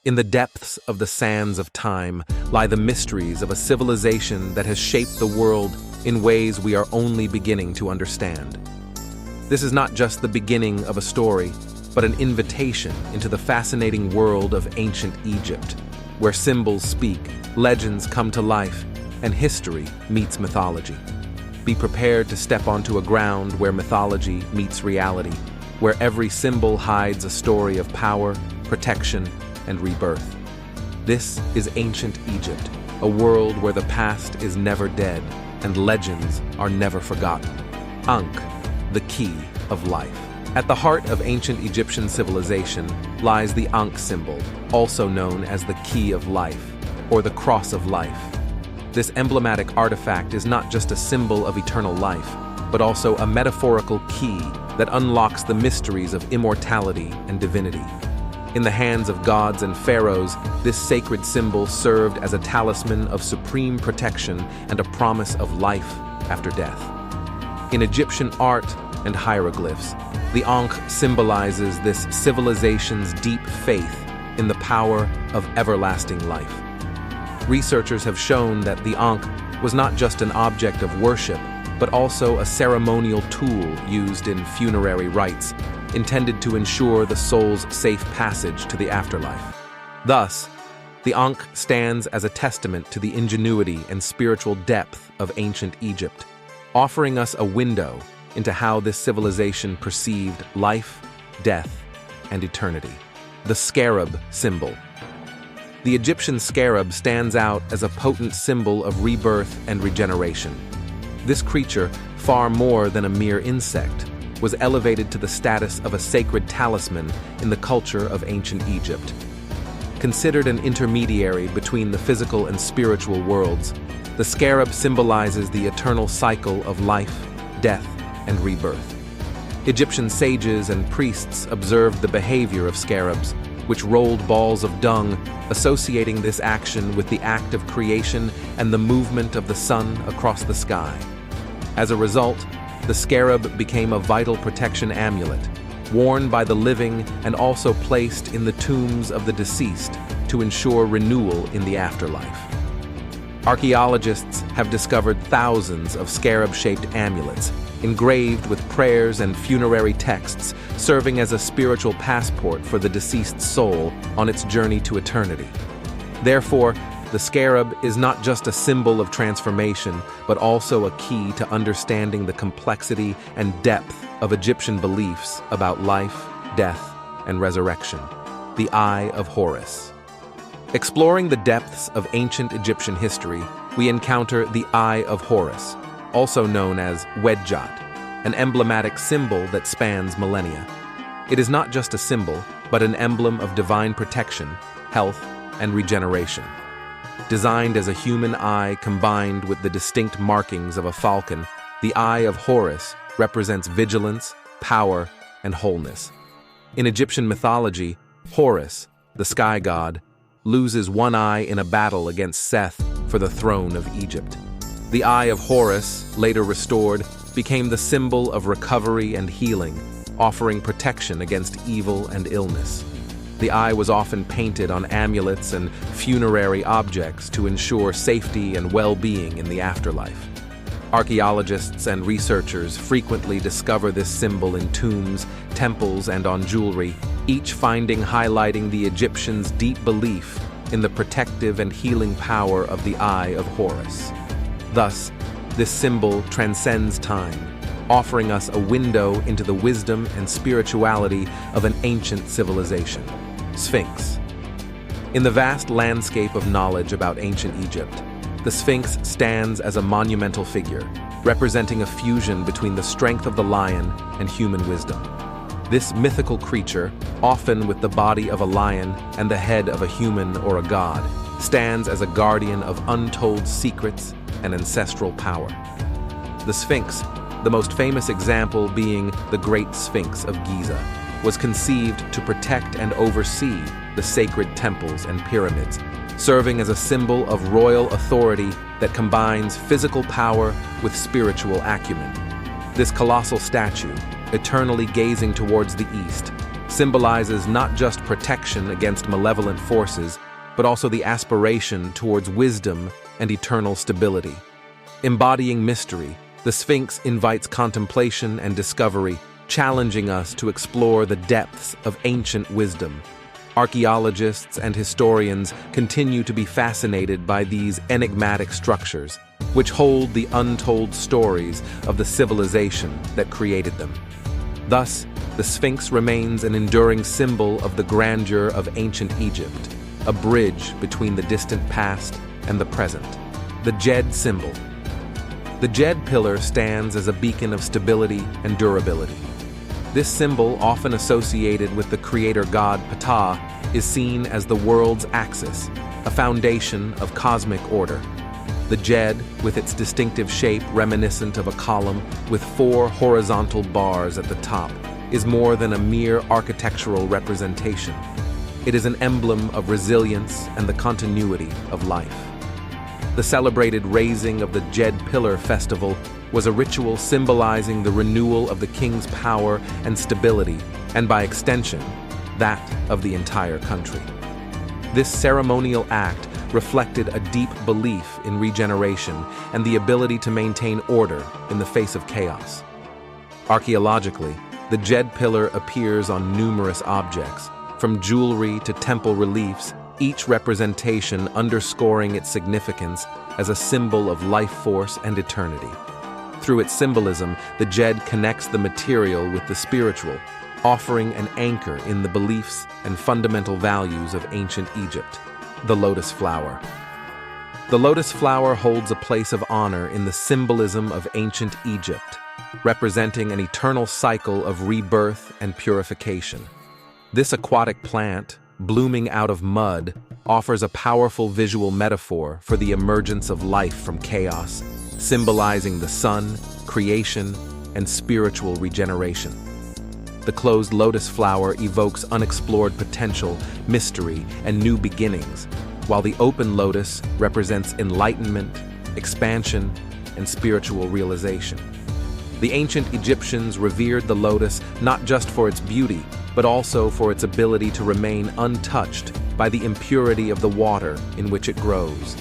In the depths of the sands of time lie the mysteries of a civilization that has shaped the world in ways we are only beginning to understand. This is not just the beginning of a story, but an invitation into the fascinating world of ancient Egypt, where symbols speak, legends come to life, and history meets mythology. Be prepared to step onto a ground where mythology meets reality, where every symbol hides a story of power, protection, and rebirth. This is ancient Egypt, a world where the past is never dead and legends are never forgotten. Ankh, the key of life. At the heart of ancient Egyptian civilization lies the Ankh symbol, also known as the key of life, or the cross of life. This emblematic artifact is not just a symbol of eternal life, but also a metaphorical key that unlocks the mysteries of immortality and divinity. In the hands of gods and pharaohs, this sacred symbol served as a talisman of supreme protection and a promise of life after death. In Egyptian art and hieroglyphs, the Ankh symbolizes this civilization's deep faith in the power of everlasting life. Researchers have shown that the Ankh was not just an object of worship, but also a ceremonial tool used in funerary rites, intended to ensure the soul's safe passage to the afterlife. Thus, the Ankh stands as a testament to the ingenuity and spiritual depth of ancient Egypt, offering us a window into how this civilization perceived life, death, and eternity. The scarab symbol. The Egyptian scarab stands out as a potent symbol of rebirth and regeneration. This creature, far more than a mere insect, was elevated to the status of a sacred talisman in the culture of ancient Egypt. Considered an intermediary between the physical and spiritual worlds, the scarab symbolizes the eternal cycle of life, death, and rebirth. Egyptian sages and priests observed the behavior of scarabs, which rolled balls of dung, associating this action with the act of creation and the movement of the sun across the sky. As a result, the scarab became a vital protection amulet, worn by the living and also placed in the tombs of the deceased to ensure renewal in the afterlife. Archaeologists have discovered thousands of scarab-shaped amulets, engraved with prayers and funerary texts, serving as a spiritual passport for the deceased soul on its journey to eternity. Therefore, the scarab is not just a symbol of transformation, but also a key to understanding the complexity and depth of Egyptian beliefs about life, death, and resurrection. The Eye of Horus. Exploring the depths of ancient Egyptian history, we encounter the Eye of Horus, also known as Wedjat, an emblematic symbol that spans millennia. It is not just a symbol, but an emblem of divine protection, health, and regeneration. Designed as a human eye combined with the distinct markings of a falcon, the Eye of Horus represents vigilance, power, and wholeness. In Egyptian mythology, Horus, the sky god, loses one eye in a battle against Seth for the throne of Egypt. The Eye of Horus, later restored, became the symbol of recovery and healing, offering protection against evil and illness. The eye was often painted on amulets and funerary objects to ensure safety and well-being in the afterlife. Archaeologists and researchers frequently discover this symbol in tombs, temples, and on jewelry, each finding highlighting the Egyptians' deep belief in the protective and healing power of the Eye of Horus. Thus, this symbol transcends time, offering us a window into the wisdom and spirituality of an ancient civilization. Sphinx. In the vast landscape of knowledge about ancient Egypt, the Sphinx stands as a monumental figure, representing a fusion between the strength of the lion and human wisdom. This mythical creature, often with the body of a lion and the head of a human or a god, stands as a guardian of untold secrets and ancestral power. The Sphinx, the most famous example being the Great Sphinx of Giza, was conceived to protect and oversee the sacred temples and pyramids, serving as a symbol of royal authority that combines physical power with spiritual acumen. This colossal statue, eternally gazing towards the east, symbolizes not just protection against malevolent forces, but also the aspiration towards wisdom and eternal stability. Embodying mystery, the Sphinx invites contemplation and discovery, challenging us to explore the depths of ancient wisdom. Archaeologists and historians continue to be fascinated by these enigmatic structures, which hold the untold stories of the civilization that created them. Thus, the Sphinx remains an enduring symbol of the grandeur of ancient Egypt, a bridge between the distant past and the present. The Djed symbol. The Djed pillar stands as a beacon of stability and durability. This symbol, often associated with the creator god Ptah, is seen as the world's axis, a foundation of cosmic order. The Djed, with its distinctive shape reminiscent of a column with 4 horizontal bars at the top, is more than a mere architectural representation. It is an emblem of resilience and the continuity of life. The celebrated raising of the Djed Pillar Festival was a ritual symbolizing the renewal of the king's power and stability, and by extension, that of the entire country. This ceremonial act reflected a deep belief in regeneration and the ability to maintain order in the face of chaos. Archaeologically, the Djed Pillar appears on numerous objects, from jewelry to temple reliefs, each representation underscoring its significance as a symbol of life force and eternity. Through its symbolism, the Djed connects the material with the spiritual, offering an anchor in the beliefs and fundamental values of ancient Egypt. The lotus flower. The lotus flower holds a place of honor in the symbolism of ancient Egypt, representing an eternal cycle of rebirth and purification. This aquatic plant, blooming out of mud, offers a powerful visual metaphor for the emergence of life from chaos, symbolizing the sun, creation, and spiritual regeneration. The closed lotus flower evokes unexplored potential, mystery, and new beginnings, while the open lotus represents enlightenment, expansion, and spiritual realization. The ancient Egyptians revered the lotus not just for its beauty, but also for its ability to remain untouched by the impurity of the water in which it grows.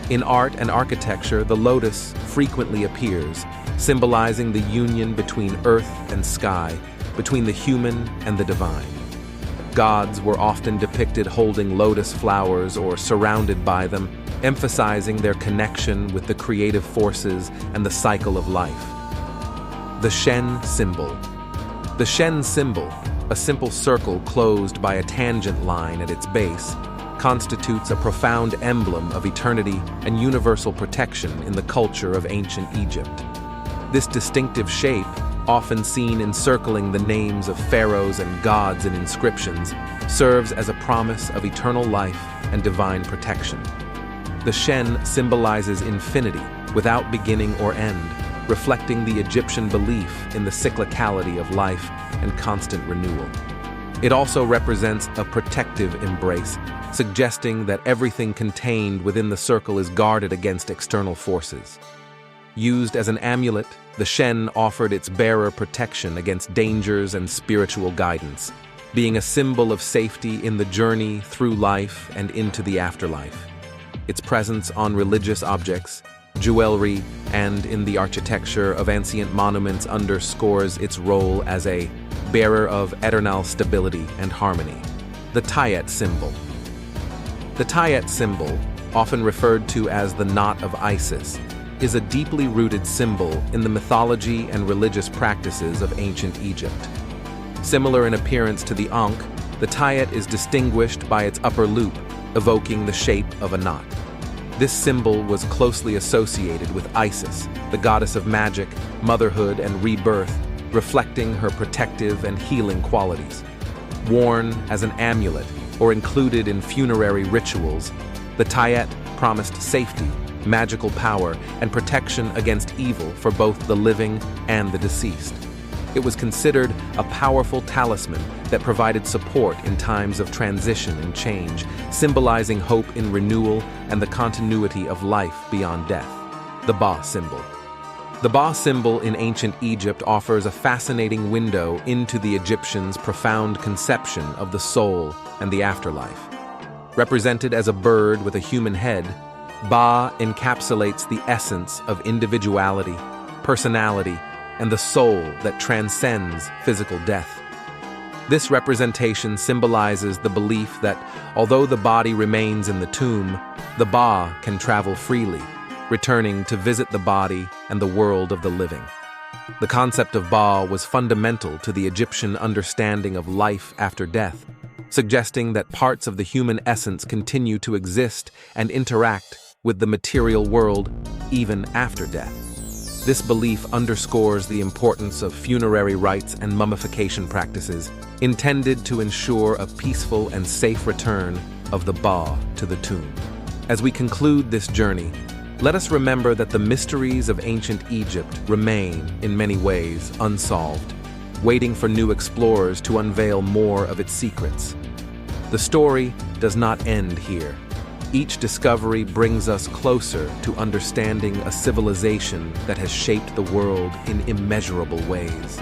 In art and architecture, the lotus frequently appears, symbolizing the union between earth and sky, between the human and the divine. Gods were often depicted holding lotus flowers or surrounded by them, emphasizing their connection with the creative forces and the cycle of life. The Shen symbol. The Shen symbol, a simple circle closed by a tangent line at its base, constitutes a profound emblem of eternity and universal protection in the culture of ancient Egypt. This distinctive shape, often seen encircling the names of pharaohs and gods in inscriptions, serves as a promise of eternal life and divine protection. The Shen symbolizes infinity without beginning or end, reflecting the Egyptian belief in the cyclicality of life and constant renewal. It also represents a protective embrace, suggesting that everything contained within the circle is guarded against external forces. Used as an amulet, the Shen offered its bearer protection against dangers and spiritual guidance, being a symbol of safety in the journey through life and into the afterlife. Its presence on religious objects, jewelry, and in the architecture of ancient monuments underscores its role as a bearer of eternal stability and harmony. The Tayet symbol. The Tayet symbol, often referred to as the Knot of Isis, is a deeply rooted symbol in the mythology and religious practices of ancient Egypt. Similar in appearance to the Ankh, the Tayet is distinguished by its upper loop, evoking the shape of a knot. This symbol was closely associated with Isis, the goddess of magic, motherhood, and rebirth, reflecting her protective and healing qualities. Worn as an amulet or included in funerary rituals, the Tayet promised safety, magical power, and protection against evil for both the living and the deceased. It was considered a powerful talisman that provided support in times of transition and change, symbolizing hope in renewal and the continuity of life beyond death. The Ba symbol. The Ba symbol in ancient Egypt offers a fascinating window into the Egyptians' profound conception of the soul and the afterlife. Represented as a bird with a human head, Ba encapsulates the essence of individuality, personality, and the soul that transcends physical death. This representation symbolizes the belief that, although the body remains in the tomb, the Ba can travel freely, returning to visit the body and the world of the living. The concept of Ba was fundamental to the Egyptian understanding of life after death, suggesting that parts of the human essence continue to exist and interact with the material world even after death. This belief underscores the importance of funerary rites and mummification practices intended to ensure a peaceful and safe return of the Ba to the tomb. As we conclude this journey, let us remember that the mysteries of ancient Egypt remain, in many ways, unsolved, waiting for new explorers to unveil more of its secrets. The story does not end here. Each discovery brings us closer to understanding a civilization that has shaped the world in immeasurable ways.